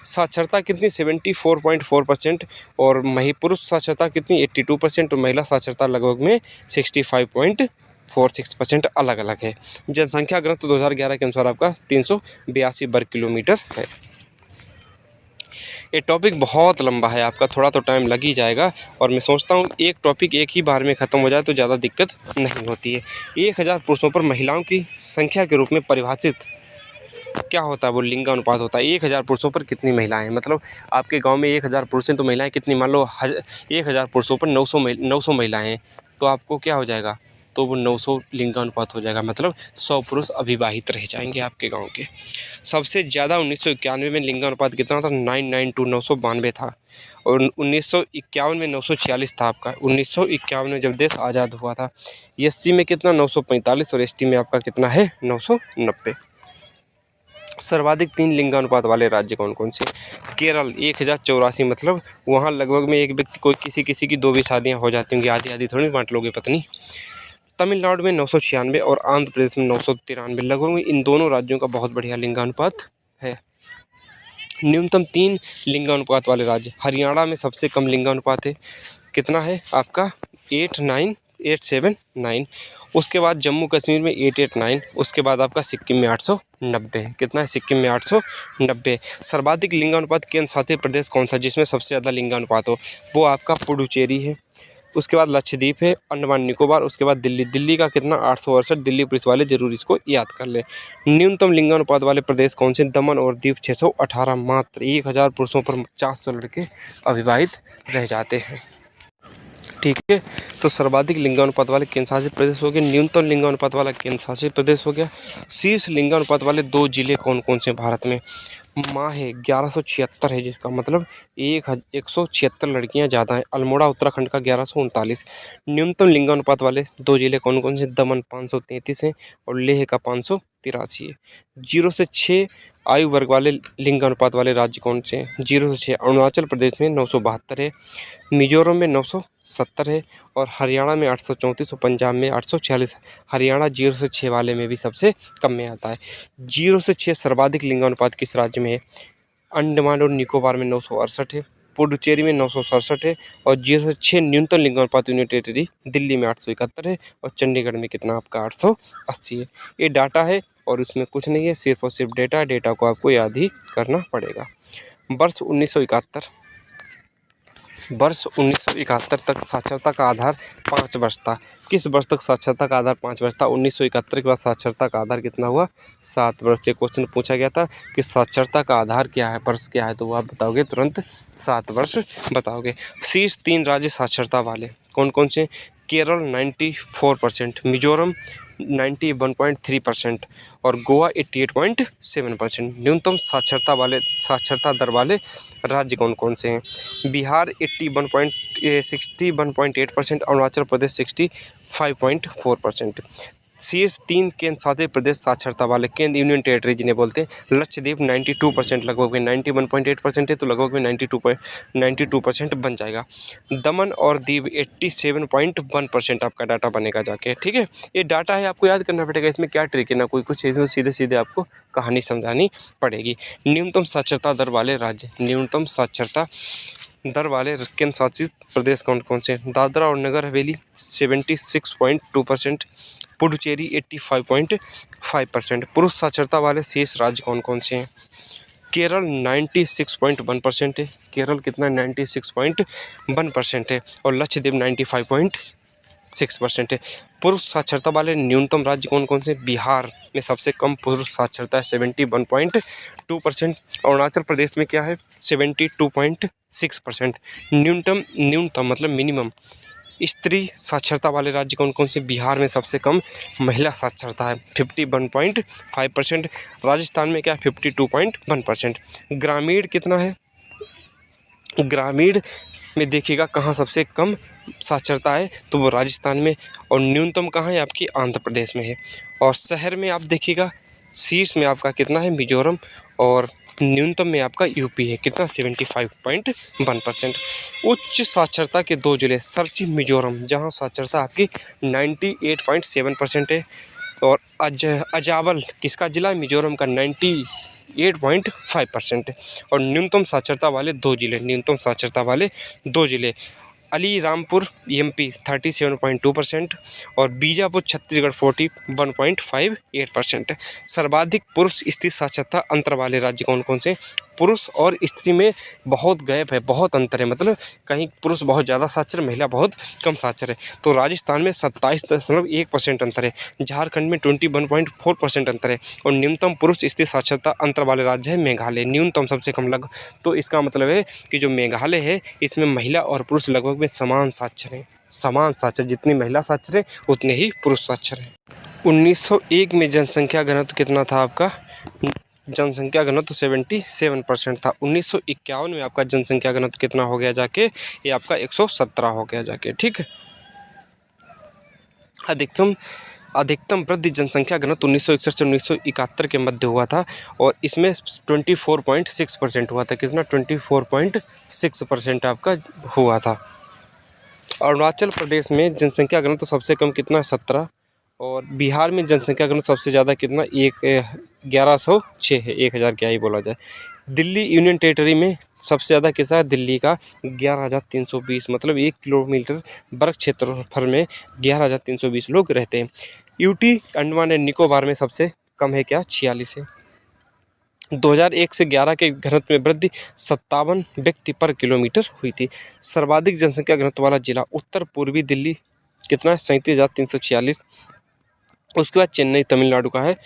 साक्षरता कितनी? 74.4%। और पुरुष साक्षरता कितनी? 82%। और महिला साक्षरता लगभग में 65.46%। अलग अलग है। जनसंख्या घनत्व 2011 के अनुसार आपका 382 वर्ग किलोमीटर है। ये टॉपिक बहुत लंबा है आपका, थोड़ा तो टाइम लग ही जाएगा। और मैं सोचता हूँ एक टॉपिक एक ही बार में ख़त्म हो जाए तो ज़्यादा दिक्कत नहीं होती है। 1000 पुरुषों पर महिलाओं की संख्या के रूप में परिभाषित क्या होता है? वो लिंगानुपात होता है। 1000 पुरुषों पर कितनी महिलाएं हैं? मतलब आपके गांव में 1000 पुरुष हैं तो महिलाएं कितनी? मान लो 1000 पुरुषों पर 900 महिलाएं हैं, तो आपको क्या हो जाएगा? तो वो 900 लिंगानुपात हो जाएगा। मतलब 100 पुरुष अविवाहित रह जाएंगे आपके गांव के। सबसे ज़्यादा 1991 में लिंगानुपात कितना था? 992, 992 था। और 1951 में 946 था आपका। 1951 में जब देश आज़ाद हुआ था। SC में कितना? 945। और ST में आपका कितना है? 990। सर्वाधिक 3 लिंगानुपात वाले राज्य कौन कौन से? केरल 1084। मतलब वहाँ लगभग में एक व्यक्ति कोई किसी की 2 भी शादियाँ हो जाती होंगी। आधी आधी थोड़ी बांट लोगे पत्नी। तमिलनाडु में 996 और आंध्र प्रदेश में 993। लगभग इन दोनों राज्यों का बहुत बढ़िया लिंगानुपात है। न्यूनतम 3 लिंगानुपात वाले राज्य, हरियाणा में सबसे कम लिंगानुपात है, कितना है आपका 89879। उसके बाद जम्मू कश्मीर में 889। उसके बाद आपका सिक्किम में 890 है। कितना है सिक्किम में 890। सर्वाधिक लिंगानुपात केंद्र शासित प्रदेश कौन सा जिसमें सबसे ज़्यादा लिंगानुपात हो, वो आपका पुडुचेरी है। उसके बाद लक्षद्वीप है, अंडमान निकोबार, उसके बाद दिल्ली का कितना 868। दिल्ली पुलिस वाले जरूर इसको याद कर ले। न्यूनतम लिंगानुपात वाले प्रदेश कौन से, दमन और दीव 618। मात्र 1000 पुरुषों पर 400 लड़के अविवाहित रह जाते हैं। ठीक है, तो सर्वाधिक लिंगानुपात वाले केंद्र शासित प्रदेश हो गए, न्यूनतम लिंगानुपात वाला केंद्र शासित प्रदेश हो गया। शीर्ष लिंगानुपात वाले 2 जिले कौन कौन से भारत में, माँ है 1176 है, जिसका मतलब 176 लड़कियां ज़्यादा हैं। अल्मोड़ा उत्तराखंड का 1139। न्यूनतम लिंगानुपात वाले 2 जिले कौन कौन से, दमन 533 हैं और लेह का 583 है। 0 से 6 आयु वर्ग वाले लिंगानुपात वाले राज्य कौन से हैं, 0 से 6 अरुणाचल प्रदेश में 972 है, मिजोरम में 970 है और हरियाणा में 834 और पंजाब में 846। हरियाणा 0 से 6 वाले में भी सबसे कम में आता है। 0 से 6 सर्वाधिक लिंगानुपात किस राज्य में है, अंडमान और निकोबार में 968 है, पुडुचेरी में 967 है और 0 से 6 न्यूनतम लिंगानुपात यूनियन टेरिटरी दिल्ली में 871 है और चंडीगढ़ में कितना आपका 880 है। ये डाटा है और उसमें कुछ नहीं है, सिर्फ और सिर्फ डेटा को आपको याद ही करना पड़ेगा। वर्ष 1971 तक साक्षरता का आधार 5 वर्ष था। किस वर्ष तक साक्षरता का आधार 5 वर्ष था, 1971 के बाद साक्षरता का आधार कितना हुआ, 7 वर्ष। ये क्वेश्चन पूछा गया था कि साक्षरता का आधार क्या है, वर्ष क्या है, तो वो आप बताओगे तुरंत 7 वर्ष बताओगे। शीर्ष 3 राज्य साक्षरता वाले कौन कौन से, केरल 94%, मिजोरम 91.3% और गोवा 88.7%। न्यूनतम साक्षरता दर वाले राज्य कौन कौन से हैं, बिहार 61.8%, अरुणाचल प्रदेश 65.4%। शीर्ष 3 केंद्र शासित प्रदेश साक्षरता वाले, केंद्र यूनियन टेरिटरी जिन्हें बोलते हैं, लक्षद्वीप 92%, लगभग में 91.8% है, तो लगभग में 92% बन जाएगा। दमन और दीव 87.1% आपका डाटा बनेगा जाके। ठीक है, ये डाटा है, आपको याद करना पड़ेगा, इसमें क्या ट्रिक है ना कोई कुछ, इसमें सीधे सीधे आपको कहानी समझानी पड़ेगी। न्यूनतम साक्षरता दर वाले राज्य, न्यूनतम साक्षरता दर वाले केंद्र शासित प्रदेश कौन कौन से, दादरा और नगर हवेली 76.2%, पुडुचेरी 85.5%। पुरुष साक्षरता वाले शेष राज्य कौन कौन से हैं, केरल 96.1% है, केरल कितना 96.1% है और लक्षद्वीप 95.6% है। पुरुष साक्षरता वाले न्यूनतम राज्य कौन कौन से, बिहार में सबसे कम पुरुष साक्षरता है 71.2%, अरुणाचल प्रदेश में क्या है 72.6%। न्यूनतम मतलब मिनिमम स्त्री साक्षरता वाले राज्य कौन कौन से, बिहार में सबसे कम महिला साक्षरता है 51.5%, राजस्थान में क्या 52.1%। ग्रामीण कितना है, ग्रामीण में देखिएगा कहाँ सबसे कम साक्षरता है, तो वो राजस्थान में, और न्यूनतम कहाँ है आपकी आंध्र प्रदेश में है। और शहर में आप देखिएगा शीर्ष में आपका कितना है मिजोरम और न्यूनतम में आपका यूपी है, कितना 75.1%। उच्च साक्षरता के 2 जिले, सर्ची मिजोरम जहां साक्षरता आपकी 98.7% है और अजावल किसका जिला है, मिजोरम का 98.5% है। और न्यूनतम साक्षरता वाले 2 जिले अलीरामपुर एमपी 37.2% और बीजापुर छत्तीसगढ़ 41.58%। सर्वाधिक पुरुष स्त्री साक्षरता अंतर वाले राज्य कौन कौन से, पुरुष और स्त्री में बहुत गैप है, बहुत अंतर है, मतलब कहीं पुरुष बहुत ज़्यादा साक्षर, महिला बहुत कम साक्षर है। तो राजस्थान में 27.1% अंतर है, झारखंड में 21.4% अंतर है और न्यूनतम पुरुष स्त्री साक्षरता अंतर वाले राज्य है मेघालय, न्यूनतम सबसे कम लगभग। तो इसका मतलब है कि जो मेघालय है इसमें महिला और पुरुष लगभग में समान साक्षर हैं, समान साक्षर, जितनी महिला साक्षर है उतने ही पुरुष साक्षर हैं। 1901 में जनसंख्या घनत्व कितना था आपका, जनसंख्या घनत्व 77% था। 1951 में आपका जनसंख्या घनत्व कितना हो गया जाके, ये आपका 117 हो गया जाके। ठीक है, अधिकतम वृद्धि जनसंख्या घनत्व 1961 से 1971 के मध्य हुआ था और इसमें 24.6% हुआ था, कितना 24.6% आपका हुआ था। अरुणाचल प्रदेश में जनसंख्या घनत्व सबसे कम कितना, 17। और बिहार में जनसंख्या घनत्व सबसे ज़्यादा कितना, 1106 है, 1000 क्या ही बोला जाए। दिल्ली यूनियन टेरिटरी में सबसे ज़्यादा कितना है, दिल्ली का 11,320, मतलब 1 किलोमीटर वर्ग क्षेत्रफल में 11,320 लोग रहते हैं। यूटी अंडमान एंड निकोबार में सबसे कम है क्या, 46 है। 2001 से 11 के घनत्व में वृद्धि 57 व्यक्ति पर किलोमीटर हुई थी। सर्वाधिक जनसंख्या घनत्व वाला जिला उत्तर पूर्वी दिल्ली कितना है, 37,346। उसके बाद चेन्नई तमिलनाडु का है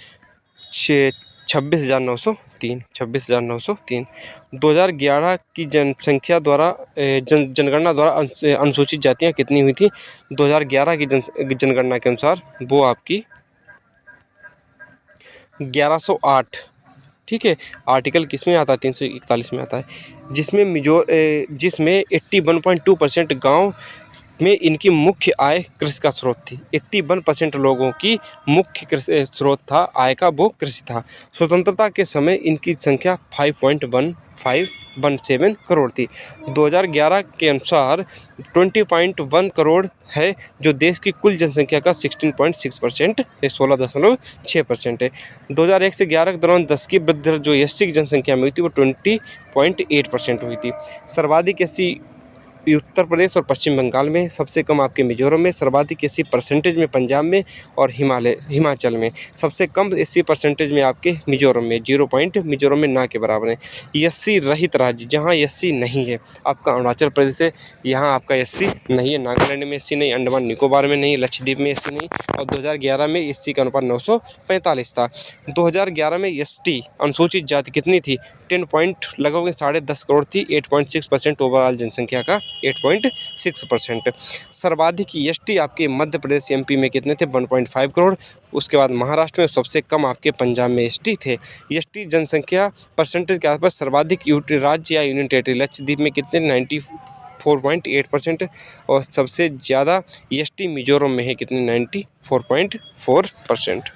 26,903। 2011 की जनसंख्या द्वारा जनगणना द्वारा अनुसूचित जातियाँ कितनी हुई थी, 2011 की जनगणना के अनुसार वो आपकी 1108। ठीक है, आर्टिकल किस में आता है, 341 में आता है, जिसमें 81.2% गाँव में इनकी मुख्य आय कृषि का स्रोत थी। 81% लोगों की मुख्य कृषि स्रोत था आय का, वो कृषि था। स्वतंत्रता के समय इनकी संख्या 5.1517 करोड़ थी। 2011 के अनुसार 20.1 करोड़ है, जो देश की कुल जनसंख्या का 16.6% है, 16.6% है। 2001 से 11 के दौरान 10 की वृद्धि दर जो एससी की जनसंख्या में हुई थी वो 20.8% हुई थी। सर्वाधिक एससी उत्तर प्रदेश और पश्चिम बंगाल में, सबसे कम आपके मिजोरम में, सर्वाधिक एससी परसेंटेज में पंजाब में और हिमाचल में। सबसे कम एससी परसेंटेज में आपके मिजोरम में, 0 पॉइंट मिजोरम में ना के बराबर है। एससी रहित राज्य जहां एससी नहीं है आपका अरुणाचल प्रदेश है, यहाँ आपका एससी नहीं है। नागालैंड में एससी नहीं, अंडमान निकोबार में नहीं, लक्षद्वीप में एससी नहीं। और 2011 में एससी का अनुपात 945 था। 2011 में एसटी अनुसूचित जाति कितनी थी, लगभग 10.5 करोड़ थी। 8.6% ओवरऑल जनसंख्या का 8.6%। सर्वाधिक एसटी आपके मध्य प्रदेश एमपी में कितने थे, 1.5 करोड़। उसके बाद महाराष्ट्र में, सबसे कम आपके पंजाब में एसटी थे। एसटी जनसंख्या परसेंटेज के आसपास सर्वाधिक राज्य या यूनियन टेरिटरी लक्षद्वीप में कितने, 94.8%। और सबसे ज़्यादा एसटी मिजोरम में है कितने, 94.4%।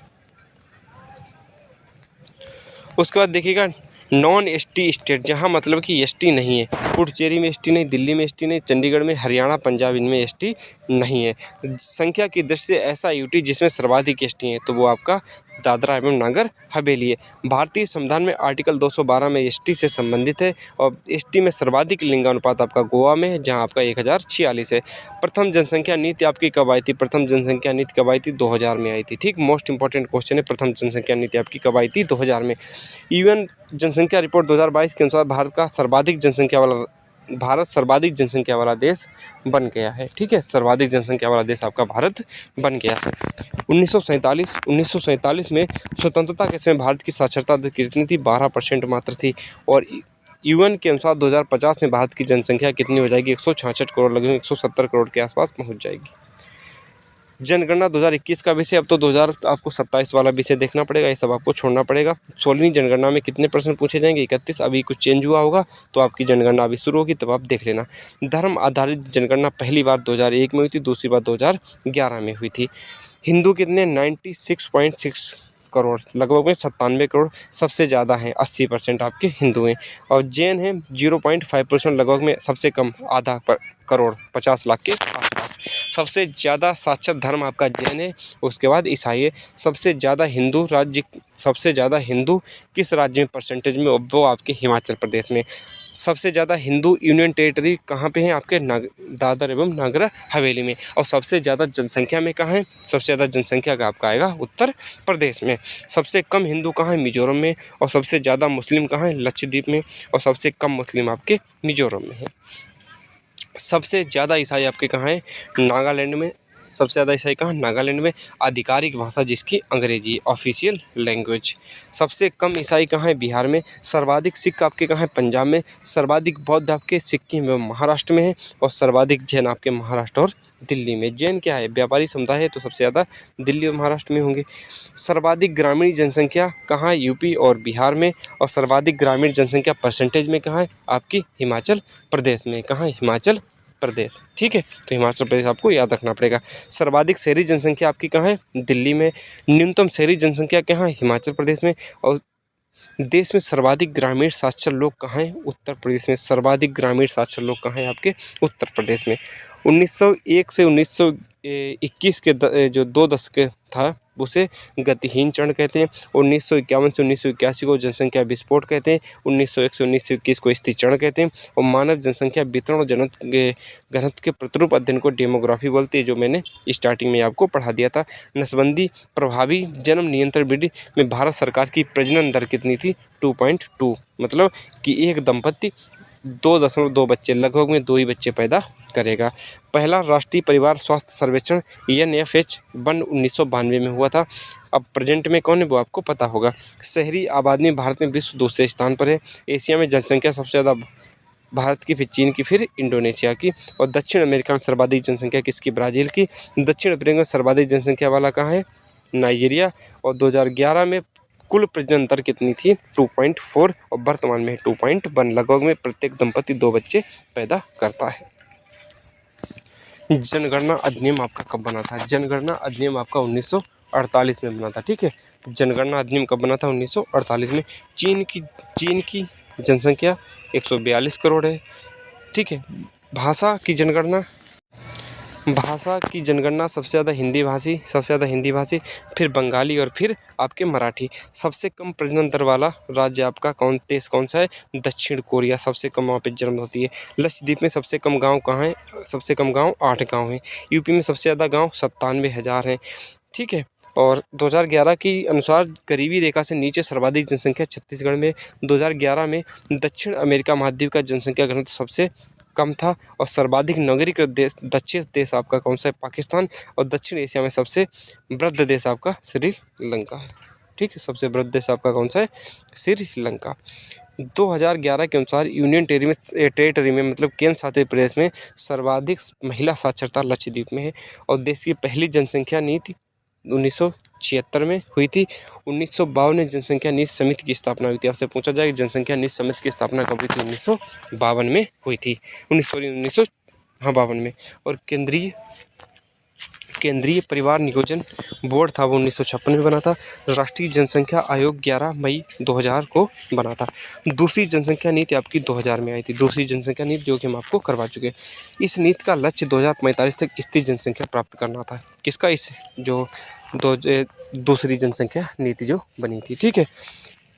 उसके बाद देखिएगा नॉन एसटी स्टेट, जहां मतलब कि एसटी नहीं है। पुडुचेरी में एसटी नहीं, दिल्ली में एसटी नहीं, चंडीगढ़ में, हरियाणा, पंजाब इनमें एसटी नहीं है। संख्या की दृष्टि से ऐसा यूटी जिसमें सर्वाधिक एसटी है तो वो आपका दादरा एवं नागर हवेली है। भारतीय संविधान में आर्टिकल 212 में एसटी से संबंधित है। और एसटी में सर्वाधिक लिंगानुपात आपका गोवा में है, जहां आपका 1046 है। प्रथम जनसंख्या नीति आपकी कब आई थी, प्रथम जनसंख्या नीति कब आई थी, 2000 में आई थी। ठीक, मोस्ट इंपॉर्टेंट क्वेश्चन है, प्रथम जनसंख्या नीति आपकी कब आई थी, 2000 में। यूएन जनसंख्या रिपोर्ट 2022 के अनुसार भारत सर्वाधिक जनसंख्या वाला देश बन गया है। ठीक है, सर्वाधिक जनसंख्या वाला देश आपका भारत बन गया है। 1947 में स्वतंत्रता के समय भारत की साक्षरता दर कितनी थी, 12% मात्र थी। और यूएन के अनुसार 2050 में भारत की जनसंख्या कितनी हो जाएगी, 166 करोड़, लगभग 170 करोड़ के आसपास पहुँच जाएगी। जनगणना 2021 का विषय, अब तो 2027 वाला विषय देखना पड़ेगा, ये सब आपको छोड़ना पड़ेगा। 16वीं जनगणना में कितने प्रश्न पूछे जाएंगे, 31। अभी कुछ चेंज हुआ होगा तो आपकी जनगणना अभी शुरू होगी, तब आप देख लेना। धर्म आधारित जनगणना पहली बार 2001 में हुई थी, दूसरी बार 2011 में हुई थी। हिंदू कितने, 96.6 करोड़, लगभग में 97 करोड़, सबसे ज़्यादा हैं, 80% आपके हिंदू हैं। और जैन हैं 0.5%, लगभग में सबसे कम आधा करोड़, 50 लाख के आसपास। सबसे ज़्यादा साक्षर धर्म आपका जैन है, उसके बाद ईसाई है। सबसे ज़्यादा हिंदू किस राज्य में परसेंटेज में, वो आपके हिमाचल प्रदेश में। सबसे ज़्यादा हिंदू यूनियन टेरिटरी कहाँ पे हैं, आपके दादर एवं नागर हवेली में। और सबसे ज़्यादा जनसंख्या में कहाँ है, सबसे ज़्यादा जनसंख्या का आपका आएगा उत्तर प्रदेश में। सबसे कम हिंदू कहाँ है, मिजोरम में। और सबसे ज़्यादा मुस्लिम कहाँ है, लक्षद्वीप में। और सबसे कम मुस्लिम आपके मिजोरम में है। सबसे ज़्यादा ईसाई आपके कहाँ है, नागालैंड में। सबसे ज़्यादा ईसाई कहाँ, नागालैंड में। आधिकारिक भाषा जिसकी अंग्रेजी, ऑफिशियल लैंग्वेज। सबसे कम ईसाई कहाँ है, बिहार में। सर्वाधिक सिख आपके कहाँ है, पंजाब में। सर्वाधिक बौद्ध आपके सिक्किम एवं महाराष्ट्र में है। और सर्वाधिक जैन आपके महाराष्ट्र और दिल्ली में। जैन क्या है, व्यापारी समुदाय है, तो सबसे ज़्यादा दिल्ली और महाराष्ट्र में होंगे। सर्वाधिक ग्रामीण जनसंख्या कहाँ है, यूपी और बिहार में। और सर्वाधिक ग्रामीण जनसंख्या परसेंटेज में कहाँ है, आपकी हिमाचल प्रदेश में। कहाँ है, हिमाचल प्रदेश। ठीक है, तो हिमाचल प्रदेश आपको याद रखना पड़ेगा। सर्वाधिक शहरी जनसंख्या आपकी कहाँ है, दिल्ली में। न्यूनतम शहरी जनसंख्या कहाँ है, हिमाचल प्रदेश में। और देश में सर्वाधिक ग्रामीण साक्षर लोग कहाँ हैं? उत्तर प्रदेश में। सर्वाधिक ग्रामीण साक्षर लोग कहाँ हैं? आपके उत्तर प्रदेश में। 1901 से 1921 के जो 2 दशक था उसे गतिहीन चरण कहते हैं। 1951 से 1981 को जनसंख्या विस्फोट कहते हैं। 1901 से 1921 को स्थिर चरण कहते हैं। और मानव जनसंख्या वितरण और घनत्व के प्रतिरूप अध्ययन को डेमोग्राफी बोलते हैं, जो मैंने स्टार्टिंग में आपको पढ़ा दिया था। नसबंदी प्रभावी जन्म नियंत्रण विधि में भारत सरकार की प्रजनन दर कितनी थी? 2.2, मतलब कि एक दंपति 2.2 बच्चे, लगभग में 2 ही बच्चे पैदा करेगा। पहला राष्ट्रीय परिवार स्वास्थ्य सर्वेक्षण NFH-1 1992 में हुआ था। अब प्रेजेंट में कौन है वो आपको पता होगा। शहरी आबादी में भारत में विश्व दूसरे स्थान पर है। एशिया में जनसंख्या सबसे ज़्यादा भारत की, फिर चीन की, फिर इंडोनेशिया की। और दक्षिण अमेरिका में सर्वाधिक जनसंख्या किसकी? ब्राज़ील की। दक्षिण अफ्रीका में सर्वाधिक जनसंख्या वाला कहाँ है? नाइजीरिया। और 2011 में कुल प्रजनन दर कितनी थी? 2.4 और वर्तमान में 2.1। लगभग में प्रत्येक दंपति 2 बच्चे पैदा करता है। जनगणना अधिनियम आपका कब बना था? जनगणना अधिनियम आपका 1948 में बना था। ठीक है, जनगणना अधिनियम कब बना था? 1948 में। चीन की जनसंख्या 142 करोड़ है। ठीक है। भाषा की जनगणना सबसे ज़्यादा हिंदी भाषी, फिर बंगाली और फिर आपके मराठी। सबसे कम प्रजनन दर वाला राज्य आपका देश कौन सा है? दक्षिण कोरिया। सबसे कम वहाँ पे जन्म होती है। लक्षद्वीप में सबसे कम गांव कहाँ है? सबसे कम गांव 8 गांव हैं। यूपी में सबसे ज़्यादा गांव 97,000 हैं। ठीक है। और 2011 के अनुसार गरीबी रेखा से नीचे सर्वाधिक जनसंख्या छत्तीसगढ़ में। 2011 में दक्षिण अमेरिका महाद्वीप का जनसंख्या घनत्व सबसे कम था। और सर्वाधिक नगरीकृत देश दक्षिण देश आपका कौन सा है? पाकिस्तान। और दक्षिण एशिया में सबसे वृद्ध देश आपका श्रीलंका है। ठीक है, सबसे वृद्ध देश आपका कौन सा है? श्रीलंका। 2011 के अनुसार यूनियन टेरिटरी में मतलब केंद्र शासित प्रदेश में सर्वाधिक महिला साक्षरता लक्षद्वीप में है। और देश की पहली जनसंख्या नीति 1976 में हुई थी। 1952 में जनसंख्या नीति समिति की स्थापना हुई थी। आपसे पूछा जाए कि जनसंख्या नीति समिति की स्थापना कब हुई थी? 1952 में हुई थी। 1952 में। और केंद्रीय परिवार नियोजन बोर्ड था वो 1956 में बना था। राष्ट्रीय जनसंख्या आयोग 11 मई 2000 को बना था। दूसरी जनसंख्या नीति आपकी 2000 में आई थी। दूसरी जनसंख्या नीति जो कि हम आपको करवा चुके हैं। इस नीति का लक्ष्य 2045 तक स्थिर जनसंख्या प्राप्त करना था। किसका? इस जो दूसरी जनसंख्या नीति जो बनी थी। ठीक है,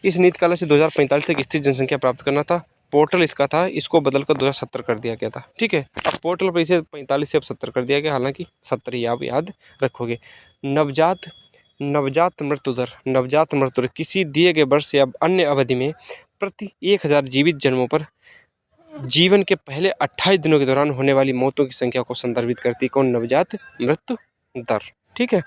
इस नीति का लक्ष्य 2045 तक स्थिर जनसंख्या प्राप्त करना था। पोर्टल इसका था, इसको बदलकर 2070 कर दिया गया था। ठीक है, अब पोर्टल पर इसे 45 से अब 70 कर दिया गया, हालांकि 70 ही आप याद रखोगे। नवजात मृत्यु दर किसी दिए गए वर्ष या अन्य अवधि में प्रति 1000 जीवित जन्मों पर जीवन के पहले 28 दिनों के दौरान होने वाली मौतों की संख्या को संदर्भित करती है। कौन? नवजात मृत्यु दर। ठीक है।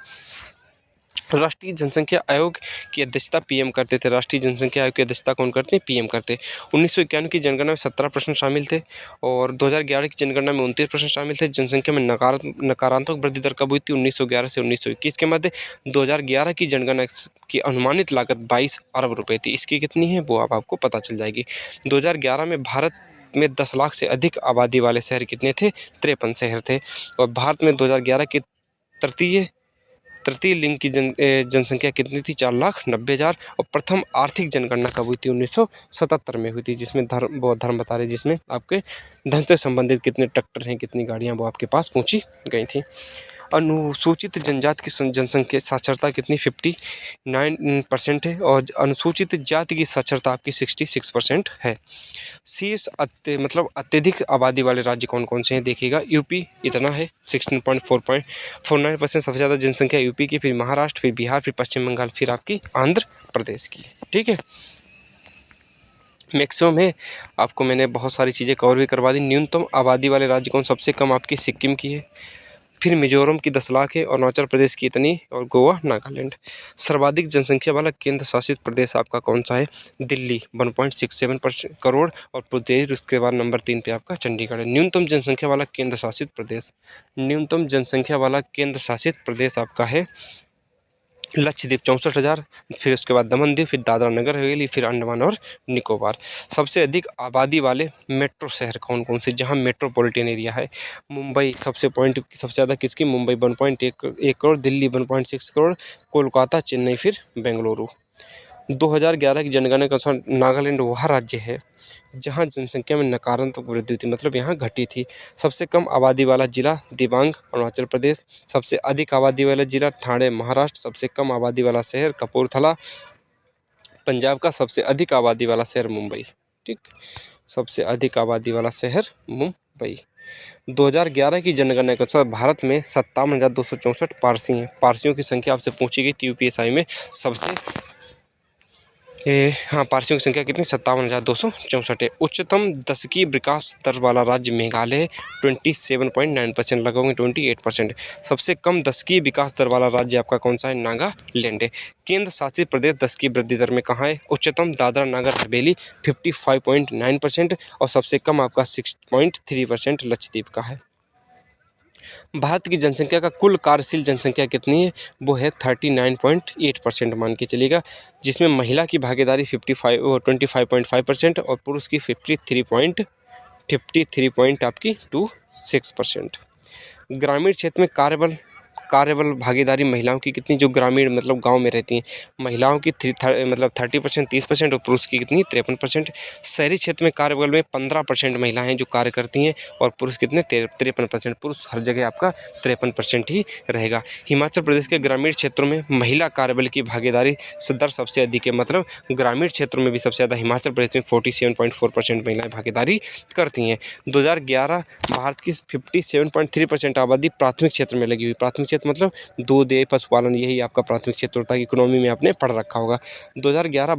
राष्ट्रीय जनसंख्या आयोग की अध्यक्षता पीएम करते थे। राष्ट्रीय जनसंख्या आयोग की अध्यक्षता कौन करते हैं? पीएम करते। 1991 की जनगणना में 17 प्रश्न शामिल थे। और 2011 की जनगणना में 29 प्रश्न शामिल थे। जनसंख्या में नकारात्मक वृद्धि दर कब हुई थी? 1911 से 1921 के मध्य। 2011 की जनगणना की अनुमानित लागत 22 अरब रुपये थी। इसकी कितनी है वो आपको पता चल जाएगी। 2011 में भारत में 10 लाख से अधिक आबादी वाले शहर कितने थे? 53 शहर थे। और भारत में 2011 की तृतीय लिंग की जनसंख्या कितनी थी? 4,90,000। और प्रथम आर्थिक जनगणना कब हुई थी? 1977 में हुई थी, जिसमें धर्म बता रहे, जिसमें आपके धन से संबंधित कितने ट्रैक्टर हैं, कितनी गाड़ियां वो आपके पास पहुंची गई थी। अनुसूचित जनजाति की जनसंख्या साक्षरता कितनी? 59% है। और अनुसूचित जाति की साक्षरता आपकी 66% है। शीर्ष मतलब अत्यधिक आबादी वाले राज्य कौन कौन से हैं देखिएगा। यूपी इतना है 16.49%, सबसे ज़्यादा जनसंख्या यूपी की, फिर महाराष्ट्र, फिर बिहार, फिर पश्चिम बंगाल, फिर आपकी आंध्र प्रदेश की। ठीक है, मैक्सिमम है। आपको मैंने बहुत सारी चीज़ें कवर भी करवा दी। न्यूनतम आबादी वाले राज्य कौन? सबसे कम आपकी सिक्किम की है, फिर मिजोरम की 10 लाख है, और अरुणाचल प्रदेश की इतनी, और गोवा, नागालैंड। सर्वाधिक जनसंख्या वाला केंद्र शासित प्रदेश आपका कौन सा है? दिल्ली 1.67 करोड़, और प्रदेश उसके बाद नंबर 3 पे आपका चंडीगढ़ है। न्यूनतम जनसंख्या वाला केंद्र शासित प्रदेश आपका है लक्षद्वीप 64,000, फिर उसके बाद दमनदीप, फिर दादरा नगर हवेली, फिर अंडमान और निकोबार। सबसे अधिक आबादी वाले मेट्रो शहर कौन कौन से, जहां मेट्रोपॉलिटन एरिया है? मुंबई सबसे ज़्यादा किसकी? मुंबई 1.1 करोड़, दिल्ली 1.6 करोड़, कोलकाता, चेन्नई, फिर बेंगलुरु। 2011 की जनगणना के अनुसार नागालैंड वह राज्य है जहां जनसंख्या में नकारात्मक वृद्धि हुई थी, मतलब यहाँ घटी थी। सबसे कम आबादी वाला जिला दिबांग अरुणाचल प्रदेश, सबसे अधिक आबादी वाला जिला ठाणे महाराष्ट्र, सबसे कम आबादी वाला शहर कपूरथला पंजाब का, सबसे अधिक आबादी वाला शहर मुंबई। ठीक, सबसे अधिक आबादी वाला शहर मुंबई। 2011 की जनगणना के अनुसार भारत में 57,264 पारसी हैं। पारसियों की संख्या आपसे पूछी गई थी यूपीएसआई में सबसे हाँ, पारसियों की संख्या कितनी? 57,264 है। उच्चतम दशकीय विकास दर वाला राज्य मेघालय 27.9%, लगभग 28%। सबसे कम दशकीय विकास दर वाला राज्य आपका कौन सा है? नागालैंड है। केंद्र शासित प्रदेश दशकीय वृद्धि दर में कहाँ है? उच्चतम दादरा नगर हवेली 55.9% और सबसे कम आपका 6.3% लक्षद्वीप का है। भारत की जनसंख्या का कुल कार्यशील जनसंख्या कितनी है? वो है 39.8% मान के चलिएगा, जिसमें महिला की भागीदारी 25.5% और पुरुष की 53.26%। ग्रामीण क्षेत्र में कार्यबल भागीदारी महिलाओं की कितनी, जो ग्रामीण मतलब गांव में रहती हैं, महिलाओं की 30% 30% और पुरुष की कितनी? 53%। शहरी क्षेत्र में कार्यबल में 15% महिलाएं जो कार्य करती हैं और पुरुष कितने? 53%। पुरुष हर जगह आपका 53% ही रहेगा। हिमाचल प्रदेश के ग्रामीण क्षेत्रों में महिला कार्यबल की भागीदारी दर सबसे अधिक है, मतलब ग्रामीण क्षेत्रों में भी सबसे ज़्यादा हिमाचल प्रदेश में 47.4% महिलाएं भागीदारी करती हैं। 2011 भारत की 57.3% आबादी प्राथमिक क्षेत्र में लगी हुई। प्राथमिक क्षेत्र मतलब दूध या पशुपालन, यही आपका प्राथमिक क्षेत्र होता है। इकोनॉमी में आपने पढ़ रखा होगा। 2011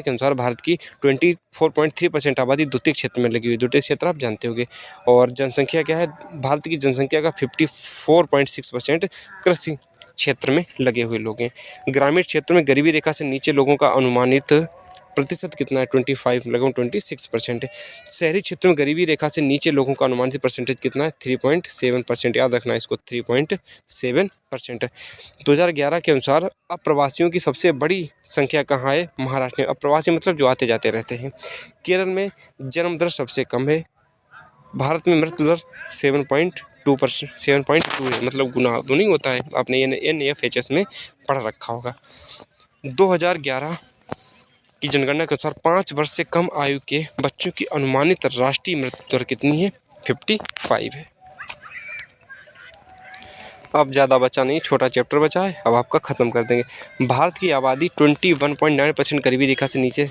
के अनुसार भारत की 24.3% आबादी द्वितीय क्षेत्र में लगी हुई। द्वितीय क्षेत्र आप जानते होंगे। और जनसंख्या क्या है? भारत की जनसंख्या का 54.6% कृषि क्षेत्र में लगे हुए लोग हैं। ग्रामीण क्षेत्रों में गरीबी रेखा से नीचे लोगों का अनुमानित प्रतिशत कितना है? 25, लगभग 26% है। शहरी क्षेत्रों में गरीबी रेखा से नीचे लोगों का अनुमानित परसेंटेज कितना है? 3.7%। याद रखना है इसको, 3.7% है। 2011 के अनुसार अप्रवासियों की सबसे बड़ी संख्या कहाँ है? महाराष्ट्र में। अप्रवासी मतलब जो आते जाते रहते हैं। केरल में जन्म दर सबसे कम है। भारत में मृत्यु दर 7.2% 7.2 है, मतलब गुना तो नहीं होता है, आपने NAFHS में पढ़ रखा होगा। 2011 की जनगणना के अनुसार 5 वर्ष से कम आयु के बच्चों की अनुमानित राष्ट्रीय मृत्यु दर कितनी है? 55 है। अब ज़्यादा बचा नहीं, छोटा चैप्टर बचा है, अब आपका ख़त्म कर देंगे। भारत की आबादी 21.9% गरीबी रेखा से नीचे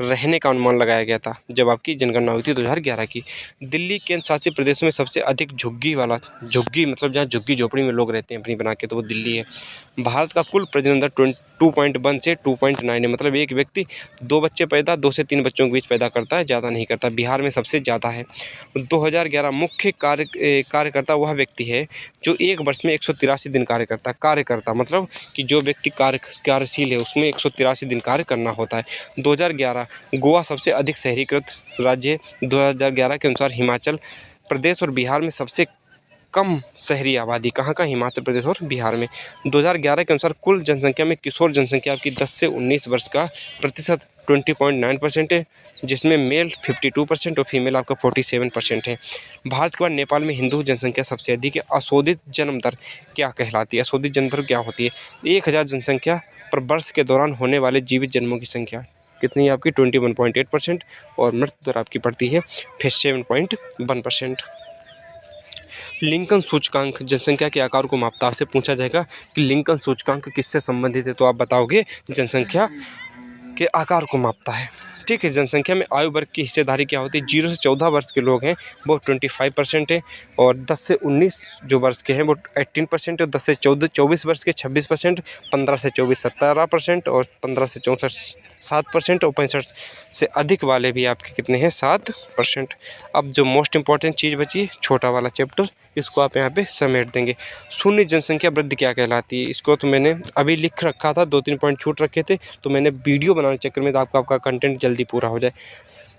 रहने का अनुमान लगाया गया था जब आपकी जनगणना हुई थी 2011 की। दिल्ली केंद्र शासित प्रदेशों में सबसे अधिक झुग्गी मतलब जहाँ झुग्गी झोपड़ी में लोग रहते हैं अपनी बना के, तो वो दिल्ली है। भारत का कुल प्रजनन दर 2.1 से 2.9 है, मतलब एक व्यक्ति 2 बच्चे 2 से 3 बच्चों के बीच पैदा करता है, ज़्यादा नहीं करता। बिहार में सबसे ज़्यादा है। 2011 मुख्य कार्यकर्ता वह व्यक्ति है जो एक वर्ष में 183 दिन कार्य करता है। कार्यकर्ता मतलब कि जो व्यक्ति कार्यशील है उसमें 183 दिन कार्य करना होता है। 2011 गोवा सबसे अधिक शहरीकृत राज्य है। 2011 के अनुसार हिमाचल प्रदेश और बिहार में सबसे कम शहरी आबादी कहाँ का? हिमाचल प्रदेश और बिहार में। 2011 के अनुसार कुल जनसंख्या में किशोर जनसंख्या आपकी 10 से 19 वर्ष का प्रतिशत 20.9% है, जिसमें मेल 52% और फीमेल आपका 47% है। भारत के बाद नेपाल में हिंदू जनसंख्या सबसे अधिक है। अशोधित जन्म दर क्या कहलाती है? अशोधित जन्म दर क्या होती है? 1000 जनसंख्या पर वर्ष के दौरान होने वाले जीवित जन्मों की संख्या कितनी है आपकी? 21.8% और मृत्यु दर आपकी पड़ती है 7.1%। लिंकन सूचकांक जनसंख्या के आकार को मापता। आपसे पूछा जाएगा कि लिंकन सूचकांक किससे संबंधित है, तो आप बताओगे जनसंख्या के आकार को मापता है। ठीक है, जनसंख्या में आयु वर्ग की हिस्सेदारी क्या होती है? 0 से 14 वर्ष के लोग हैं वो 25% है, और 10 से 19 जो वर्ष के हैं वो 18% है, 10 से 24 वर्ष के 26%, 15 से 24 17% और 15 से 64 7% और 65 से अधिक वाले भी आपके कितने हैं? 7%। अब जो मोस्ट इंपॉर्टेंट चीज़ बची छोटा वाला चैप्टर, इसको आप यहाँ पे समेट देंगे। शून्य जनसंख्या वृद्धि क्या कहलाती है? इसको तो मैंने अभी लिख रखा था, 2-3 पॉइंट छूट रखे थे, तो मैंने वीडियो बनाने चक्कर में तो आपका कंटेंट जल्दी पूरा हो जाए।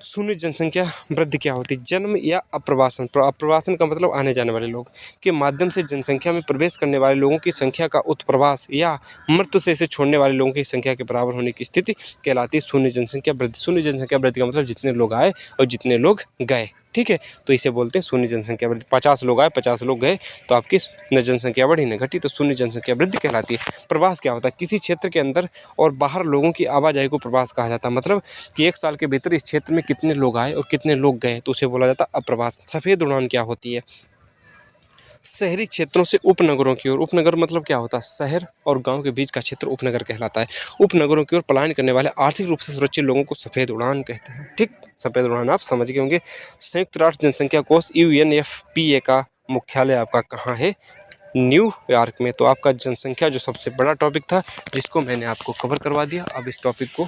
शून्य जनसंख्या वृद्धि क्या होती है? जन्म या अप्रवासन। अप्रवासन का मतलब आने जाने वाले लोग के माध्यम से जनसंख्या में प्रवेश करने वाले लोगों की संख्या का उत्प्रवास या मृत्यु से इसे छोड़ने वाले लोगों की संख्या के बराबर होने की स्थिति कहलाती है शून्य जनसंख्या वृद्धि। शून्य जनसंख्या वृद्धि का मतलब जितने लोग आए और जितने लोग गए, ठीक है, तो इसे बोलते हैं शून्य जनसंख्या वृद्धि। 50 लोग आए 50 लोग गए तो आपकी जनसंख्या बढ़ी न घटी, तो शून्य जनसंख्या वृद्धि कहलाती है। प्रवास क्या होता है? किसी क्षेत्र के अंदर और बाहर लोगों की आवाजाही को प्रवास कहा जाता है। मतलब कि एक साल के भीतर इस क्षेत्र में कितने लोग आए और कितने लोग गए, तो उसे बोला जाता है अप्रवास। सफ़ेद उड़ान क्या होती है? शहरी क्षेत्रों से उपनगरों की ओर। उपनगर मतलब क्या होता है? शहर और गांव के बीच का क्षेत्र उपनगर कहलाता है। उपनगरों की ओर पलायन करने वाले आर्थिक रूप से सुरक्षित लोगों को सफ़ेद उड़ान कहते हैं। ठीक, सफ़ेद उड़ान आप समझ गए होंगे। संयुक्त राष्ट्र जनसंख्या कोष UNFPA का मुख्यालय आपका कहाँ है? न्यूयॉर्क में। तो आपका जनसंख्या जो सबसे बड़ा टॉपिक था जिसको मैंने आपको कवर करवा दिया। अब इस टॉपिक को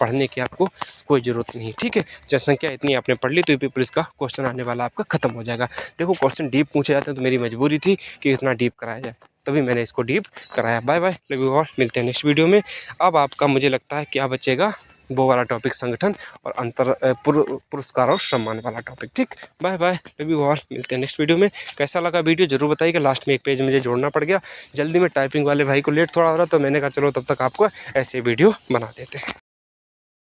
पढ़ने की आपको कोई ज़रूरत नहीं, ठीक है। जनसंख्या इतनी आपने पढ़ ली तो यूपी पुलिस का क्वेश्चन आने वाला आपका खत्म हो जाएगा। देखो क्वेश्चन डीप पूछे जाते हैं तो मेरी मजबूरी थी कि इतना डीप कराया जाए, तभी मैंने इसको डीप कराया। Bye bye, love you all, मिलते हैं नेक्स्ट वीडियो में। अब आपका मुझे लगता है क्या बचेगा, वो वाला टॉपिक संगठन और पुरस्कार और सम्मान वाला टॉपिक। ठीक, bye bye, love you all, मिलते हैं नेक्स्ट वीडियो में। कैसा लगा वीडियो जरूर बताइएगा। लास्ट में एक पेज मुझे जोड़ना पड़ गया, जल्दी में टाइपिंग वाले भाई को लेट थोड़ा हो रहा तो मैंने कहा चलो तब तक आपको ऐसे वीडियो बना देते हैं।